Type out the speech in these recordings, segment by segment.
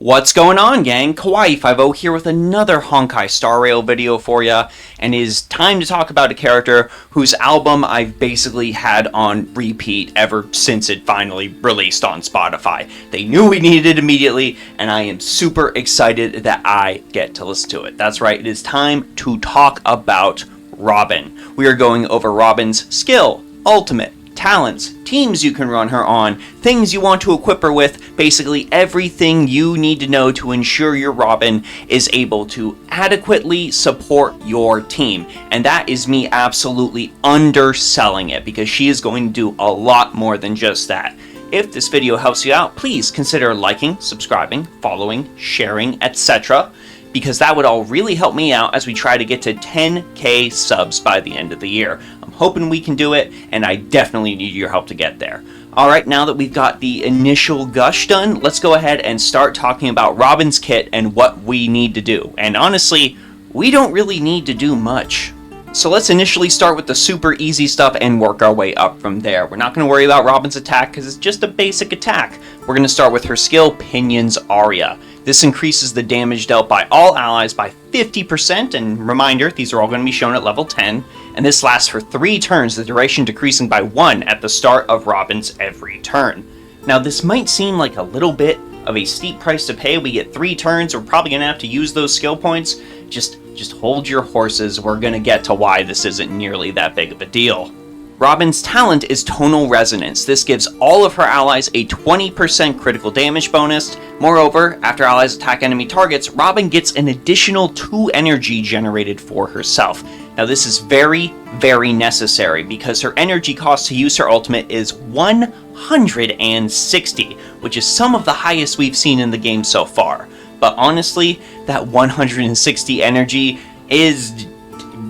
What's going on, gang? Kawaii50 here with another Honkai Star Rail video for ya, and it is time to talk about a character whose album I've basically had on repeat ever since it finally released on Spotify. They knew we needed it immediately, and I am super excited that I get to listen to it. That's right, it is time to talk about Robin. We are going over Robin's skill, ultimate, talents, teams you can run her on, things you want to equip her with, basically everything you need to know to ensure your Robin is able to adequately support your team. And that is me absolutely underselling it, because she is going to do a lot more than just that. If this video helps you out, please consider liking, subscribing, following, sharing, etc., because that would all really help me out as we try to get to 10k subs by the end of the year. I'm hoping we can do it, and I definitely need your help to get there. Alright, now that we've got the initial gush done, let's go ahead and start talking about Robin's kit and what we need to do. And honestly, we don't really need to do much. So let's initially start with the super easy stuff and work our way up from there. We're not going to worry about Robin's attack because it's just a basic attack. We're going to start with her skill, Pinion's Aria. This increases the damage dealt by all allies by 50%, and reminder, these are all going to be shown at level 10, and this lasts for 3 turns, the duration decreasing by 1 at the start of Robin's every turn. Now this might seem like a little bit of a steep price to pay. We get 3 turns, we're probably going to have to use those skill points. Just hold your horses, we're going to get to why this isn't nearly that big of a deal. Robin's talent is Tonal Resonance. This gives all of her allies a 20% critical damage bonus. Moreover, after allies attack enemy targets, Robin gets an additional 2 energy generated for herself. Now this is very, very necessary because her energy cost to use her ultimate is 160, which is some of the highest we've seen in the game so far. But honestly, that 160 energy is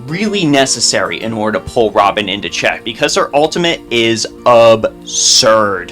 really necessary in order to pull Robin into check, because her ultimate is absurd.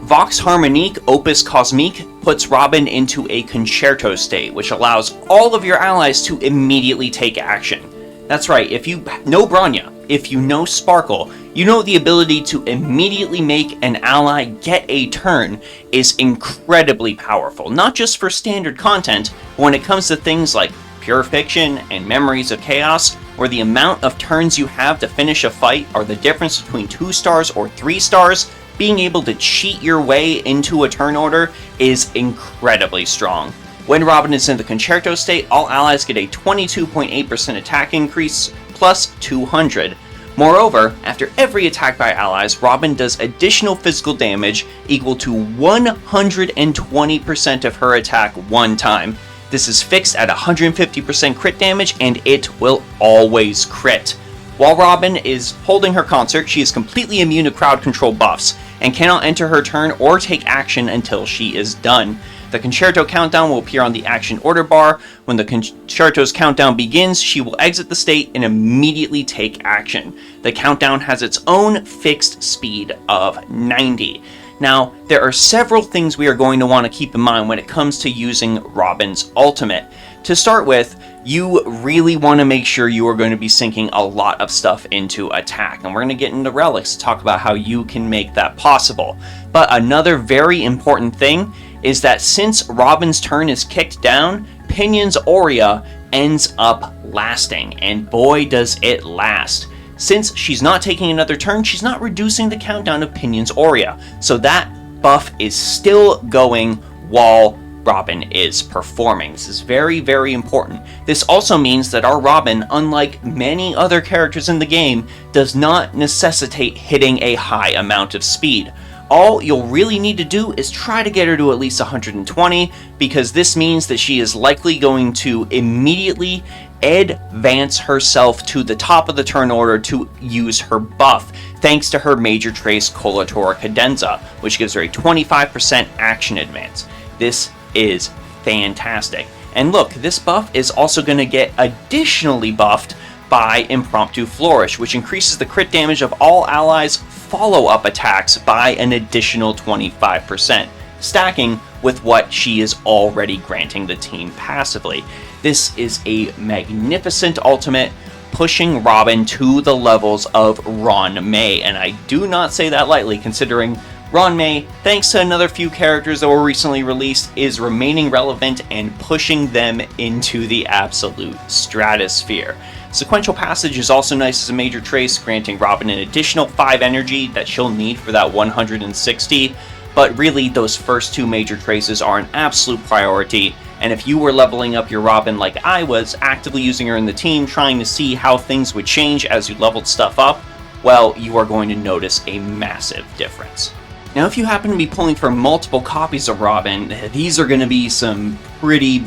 Vox Harmonique Opus Cosmique puts Robin into a concerto state, which allows all of your allies to immediately take action. That's right, if you know Bronya, if you know Sparkle, you know the ability to immediately make an ally get a turn is incredibly powerful, not just for standard content, but when it comes to things like Pure Fiction and Memories of Chaos, where the amount of turns you have to finish a fight are the difference between 2 stars or 3 stars, being able to cheat your way into a turn order is incredibly strong. When Robin is in the Concerto state, all allies get a 22.8% attack increase, plus 200. Moreover, after every attack by allies, Robin does additional physical damage equal to 120% of her attack one time. This is fixed at 150% crit damage, and it will always crit. While Robin is holding her concert, she is completely immune to crowd control buffs, and cannot enter her turn or take action until she is done. The Concerto countdown will appear on the action order bar. When the Concerto's countdown begins, she will exit the state and immediately take action. The countdown has its own fixed speed of 90. Now, there are several things we are going to want to keep in mind when it comes to using Robin's ultimate. To start with, you really want to make sure you are going to be sinking a lot of stuff into attack, and we're going to get into relics to talk about how you can make that possible. But another very important thing is that since Robin's turn is kicked down, Pinion's Aria ends up lasting, and boy does it last. Since she's not taking another turn, she's not reducing the countdown of Pinion's Aria, so that buff is still going while Robin is performing. This is very, very important. This also means that our Robin, unlike many other characters in the game, does not necessitate hitting a high amount of speed. All you'll really need to do is try to get her to at least 120, because this means that she is likely going to immediately advance herself to the top of the turn order to use her buff, thanks to her Major Trace Coloratura Cadenza, which gives her a 25% action advance. This is fantastic. And look, this buff is also going to get additionally buffed by Impromptu Flourish, which increases the crit damage of all allies' follow-up attacks by an additional 25%, stacking with what she is already granting the team passively. This is a magnificent ultimate. pushing Robin to the levels of Ron May, and I do not say that lightly, considering Ron May, thanks to another few characters that were recently released, is remaining relevant and pushing them into the absolute stratosphere. Sequential Passage is also nice as a major trace, granting Robin an additional 5 energy that she'll need for that 160, but really those first 2 major traces are an absolute priority, and if you were leveling up your Robin like I was, actively using her in the team, trying to see how things would change as you leveled stuff up, well, you are going to notice a massive difference. Now, if you happen to be pulling for multiple copies of Robin, these are going to be some pretty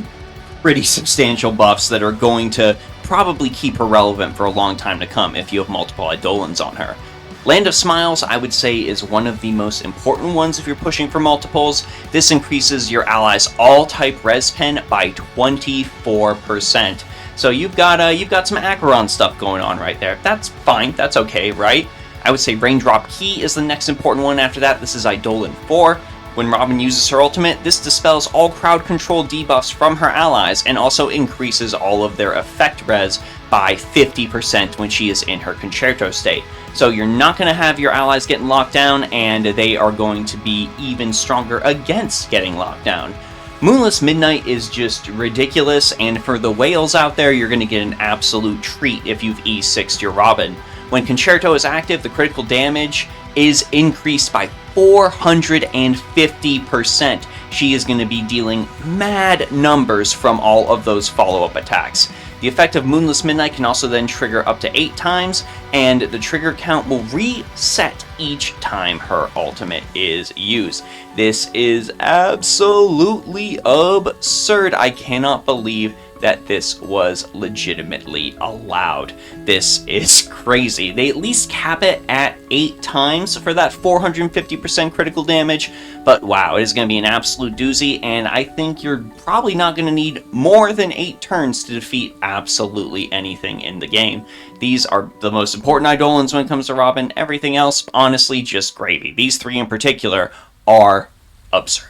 substantial buffs that are going to probably keep her relevant for a long time to come if you have multiple Eidolons on her. Land of Smiles, I would say, is one of the most important ones if you're pushing for multiples. This increases your allies' all-type res pen by 24%. So you've got some Acheron stuff going on right there. That's fine, that's okay, right? I would say Raindrop Key is the next important one after that. This is Eidolon 4. When Robin uses her ultimate, this dispels all crowd control debuffs from her allies and also increases all of their effect res by 50% when she is in her concerto state. So you're not going to have your allies getting locked down, and they are going to be even stronger against getting locked down. Moonless Midnight is just ridiculous, and for the whales out there, you're going to get an absolute treat if you've E6'd your Robin. When Concerto is active, the critical damage is increased by 450%. She is going to be dealing mad numbers from all of those follow-up attacks. The effect of Moonless Midnight can also then trigger up to 8 times, and the trigger count will reset each time her ultimate is used. This is absolutely absurd. I cannot believe that this was legitimately allowed. This is crazy. They at least cap it at 8 times for that 450% critical damage, but wow, it is going to be an absolute doozy, and I think you're probably not going to need more than 8 turns to defeat absolutely anything in the game. These are the most important Eidolons when it comes to Robin. Everything else, honestly, just gravy. These 3 in particular are absurd.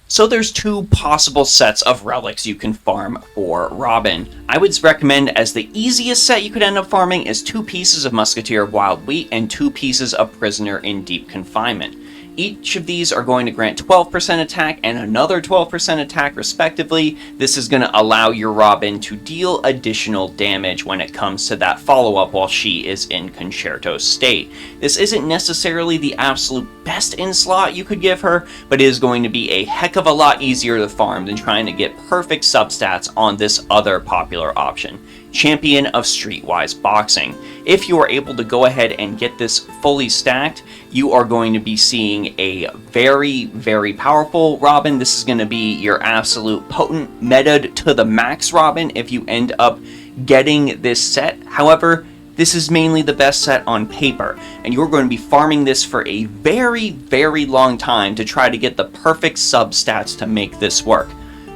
So there's 2 possible sets of relics you can farm for Robin. I would recommend as the easiest set you could end up farming is 2 pieces of Musketeer of Wild Wheat and 2 pieces of Prisoner in Deep Confinement. Each of these are going to grant 12% attack and another 12% attack respectively. This is going to allow your Robin to deal additional damage when it comes to that follow-up while she is in Concerto state. This isn't necessarily the absolute best in-slot you could give her, but it is going to be a heck of a lot easier to farm than trying to get perfect substats on this other popular option, Champion of Streetwise Boxing. If you are able to go ahead and get this fully stacked, you are going to be seeing a very, very powerful Robin. This is going to be your absolute potent metaed to the max Robin if you end up getting this set. However, this is mainly the best set on paper, and you're going to be farming this for a very, very long time to try to get the perfect substats to make this work.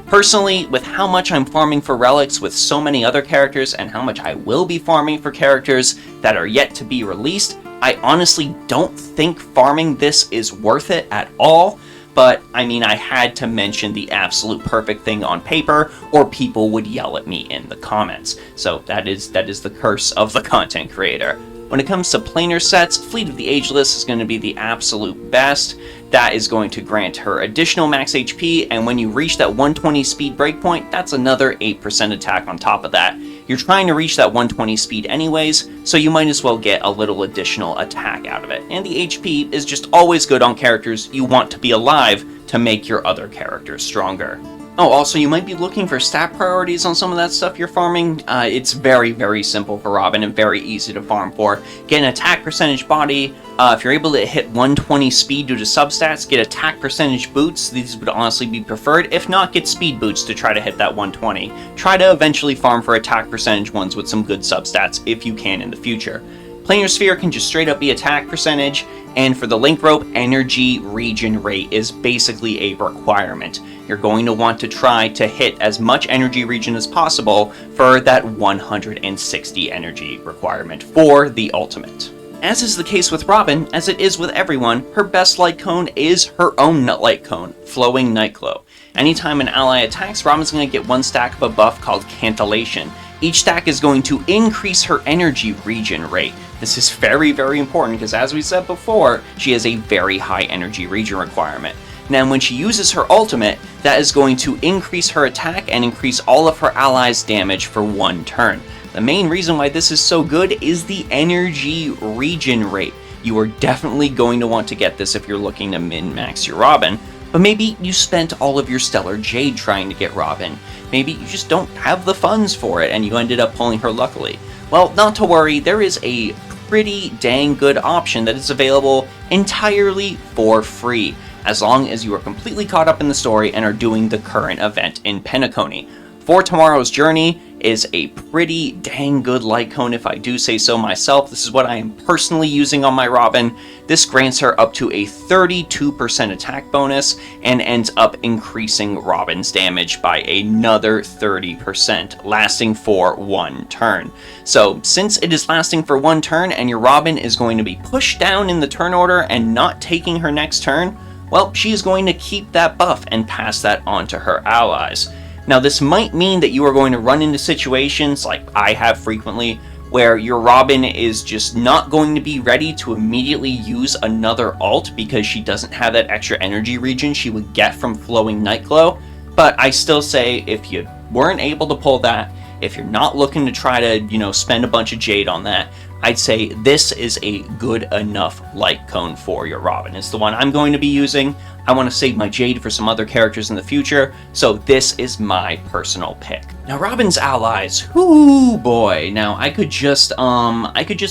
Personally, with how much I'm farming for relics with so many other characters and how much I will be farming for characters that are yet to be released, I honestly don't think farming this is worth it at all. But, I mean, I had to mention the absolute perfect thing on paper, or people would yell at me in the comments. So that is the curse of the content creator. When it comes to planar sets, Fleet of the Ageless is going to be the absolute best. That is going to grant her additional max HP, and when you reach that 120 speed breakpoint, that's another 8% attack on top of that. You're trying to reach that 120 speed anyways, so you might as well get a little additional attack out of it. And the HP is just always good on characters you want to be alive to make your other characters stronger. Oh, also, you might be looking for stat priorities on some of that stuff you're farming. It's very, very simple for Robin and very easy to farm for. Get an attack percentage body. If you're able to hit 120 speed due to substats, get attack percentage boots. These would honestly be preferred. If not, get speed boots to try to hit that 120. Try to eventually farm for attack percentage ones with some good substats if you can in the future. Planar Sphere can just straight up be attack percentage, and for the Link Rope, energy regen rate is basically a requirement. You're going to want to try to hit as much energy regen as possible for that 160 energy requirement for the ultimate. As is the case with Robin, as it is with everyone, her best light cone is her own light cone, Flowing Night Glow. Anytime an ally attacks, Robin's going to get 1 stack of a buff called Cantillation. Each stack is going to increase her energy regen rate. This is very, very important because, as we said before, she has a very high energy regen requirement. Now, when she uses her ultimate, that is going to increase her attack and increase all of her allies' damage for 1 turn. The main reason why this is so good is the energy regen rate. You are definitely going to want to get this if you're looking to min-max your Robin, but maybe you spent all of your Stellar Jade trying to get Robin. Maybe you just don't have the funds for it and you ended up pulling her luckily. Well, not to worry, there is a pretty dang good option that is available entirely for free, as long as you are completely caught up in the story and are doing the current event in Penacony. For Tomorrow's Journey is a pretty dang good light cone if I do say so myself. This is what I am personally using on my Robin. This grants her up to a 32% attack bonus and ends up increasing Robin's damage by another 30%, lasting for 1 turn. So since it is lasting for 1 turn and your Robin is going to be pushed down in the turn order and not taking her next turn, well, she is going to keep that buff and pass that on to her allies. Now, this might mean that you are going to run into situations, like I have frequently, where your Robin is just not going to be ready to immediately use another ult because she doesn't have that extra energy regen she would get from Flowing Nightglow. But I still say, if you weren't able to pull that, if you're not looking to try to, spend a bunch of Jade on that, I'd say this is a good enough light cone for your Robin. It's the one I'm going to be using. I want to save my Jade for some other characters in the future, so this is my personal pick. Now, Robin's allies, whoo boy. Now, I could just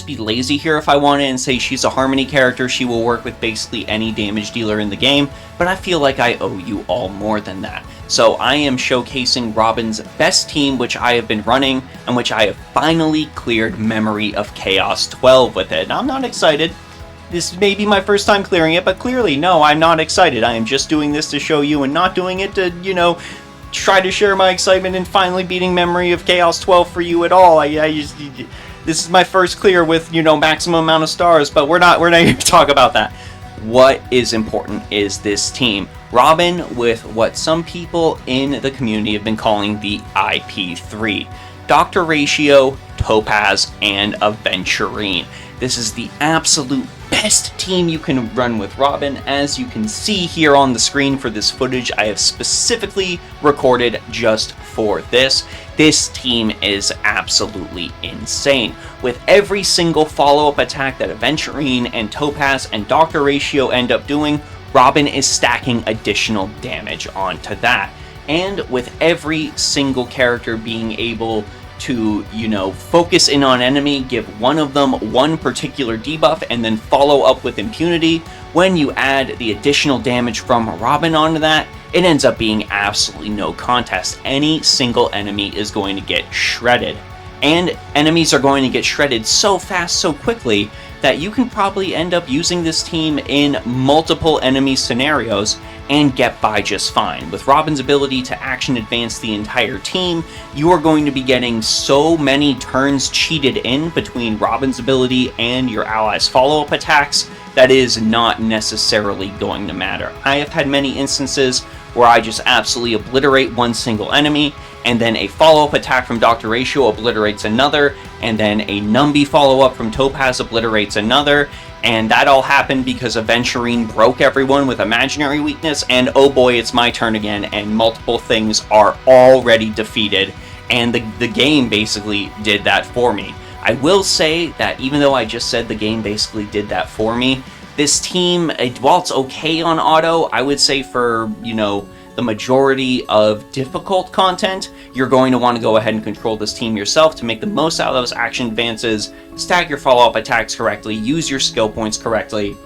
be lazy here if I wanted and say she's a Harmony character. She will work with basically any damage dealer in the game, but I feel like I owe you all more than that. So I am showcasing Robin's best team, which I have been running, and which I have finally cleared Memory of Chaos 12 with it. Now, I'm not excited. This may be my first time clearing it, but clearly, no, I'm not excited. I am just doing this to show you and not doing it to, try to share my excitement in finally beating Memory of Chaos 12 for you at all. This is my first clear with, maximum amount of stars, but we're not here to talk about that. What is important is this team. Robin with what some people in the community have been calling the IP3. Dr. Ratio, Topaz, and Aventurine. This is the absolute best team you can run with Robin. As you can see here on the screen for this footage I have specifically recorded just for this. This team is absolutely insane. With every single follow-up attack that Aventurine and Topaz and Dr. Ratio end up doing, Robin is stacking additional damage onto that. And with every single character being able to, focus in on enemy, give one of them one particular debuff, and then follow up with impunity, when you add the additional damage from Robin onto that, it ends up being absolutely no contest. Any single enemy is going to get shredded. And enemies are going to get shredded so fast, so quickly, that you can probably end up using this team in multiple enemy scenarios and get by just fine. With Robin's ability to action advance the entire team, you are going to be getting so many turns cheated in between Robin's ability and your allies' follow-up attacks that is not necessarily going to matter. I have had many instances where I just absolutely obliterate one single enemy, and then a follow-up attack from Dr. Ratio obliterates another, and then a Numby follow-up from Topaz obliterates another, and that all happened because Aventurine broke everyone with Imaginary Weakness, and oh boy, it's my turn again, and multiple things are already defeated, and the game basically did that for me. I will say that even though I just said the game basically did that for me, this team, while it's okay on auto, I would say for, the majority of difficult content, you're going to want to go ahead and control this team yourself to make the most out of those action advances, stack your follow-up attacks correctly, use your skill points correctly.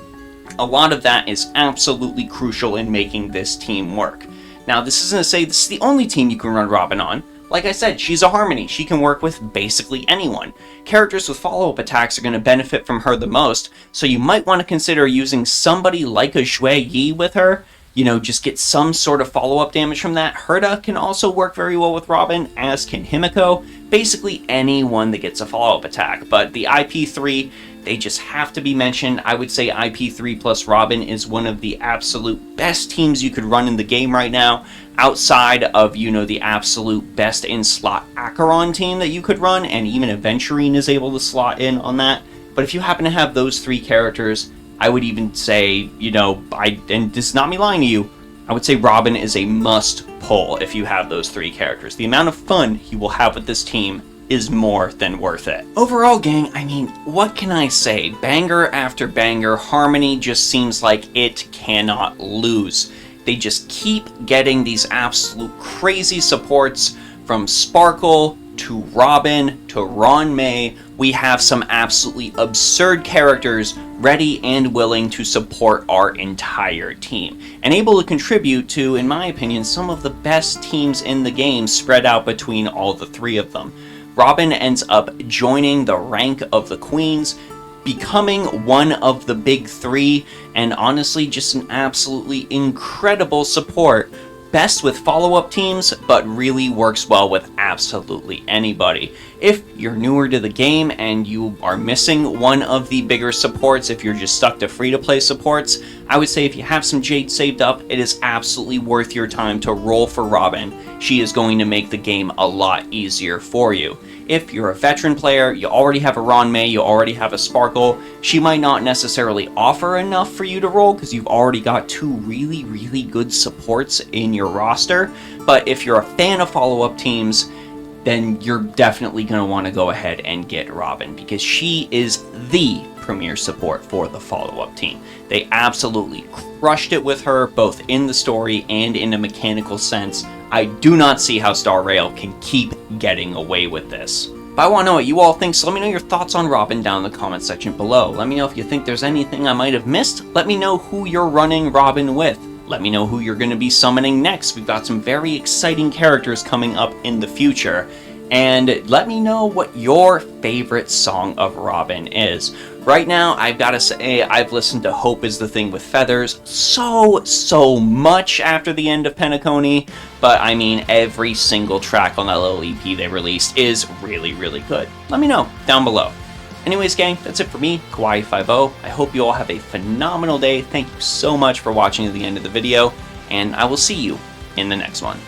A lot of that is absolutely crucial in making this team work. Now, this isn't to say this is the only team you can run Robin on. Like I said, she's a Harmony. She can work with basically anyone. Characters with follow-up attacks are going to benefit from her the most, so you might want to consider using somebody like a Xue Yi with her. Just get some sort of follow-up damage from that. Herta can also work very well with Robin, as can Himiko. Basically anyone that gets a follow-up attack. But the IP3, they just have to be mentioned. I would say IP3 plus Robin is one of the absolute best teams you could run in the game right now, outside of, the absolute best in slot Acheron team that you could run, and even Aventurine is able to slot in on that. But if you happen to have those 3 characters, I would even say, and this is not me lying to you, I would say Robin is a must pull if you have those 3 characters. The amount of fun you will have with this team is more than worth it. Overall, gang, what can I say? Banger after banger, Harmony just seems like it cannot lose. They just keep getting these absolute crazy supports from Sparkle to Robin to Ron May. We have some absolutely absurd characters ready and willing to support our entire team, and able to contribute to, in my opinion, some of the best teams in the game spread out between all the 3 of them. Robin ends up joining the rank of the Queens, becoming one of the big 3, and honestly just an absolutely incredible support. Best with follow-up teams, but really works well with absolutely anybody. If you're newer to the game and you are missing one of the bigger supports, if you're just stuck to free-to-play supports, I would say if you have some Jade saved up, it is absolutely worth your time to roll for Robin. She is going to make the game a lot easier for you. If you're a veteran player, you already have a Ron May, you already have a Sparkle, she might not necessarily offer enough for you to roll because you've already got 2 really, really good supports in your roster. But if you're a fan of follow-up teams, then you're definitely going to want to go ahead and get Robin, because she is the premier support for the follow-up team. They absolutely crushed it with her, both in the story and in a mechanical sense. I do not see how Star Rail can keep getting away with this. But I want to know what you all think, so let me know your thoughts on Robin down in the comment section below. Let me know if you think there's anything I might have missed. Let me know who you're running Robin with. Let me know who you're going to be summoning next. We've got some very exciting characters coming up in the future. And let me know what your favorite song of Robin is. Right now, I've got to say, I've listened to Hope is the Thing with Feathers so much after the end of Penacony, but every single track on that little EP they released is really, really good. Let me know down below. Anyways, gang, that's it for me, Kawaii50. I hope you all have a phenomenal day. Thank you so much for watching to the end of the video, and I will see you in the next one.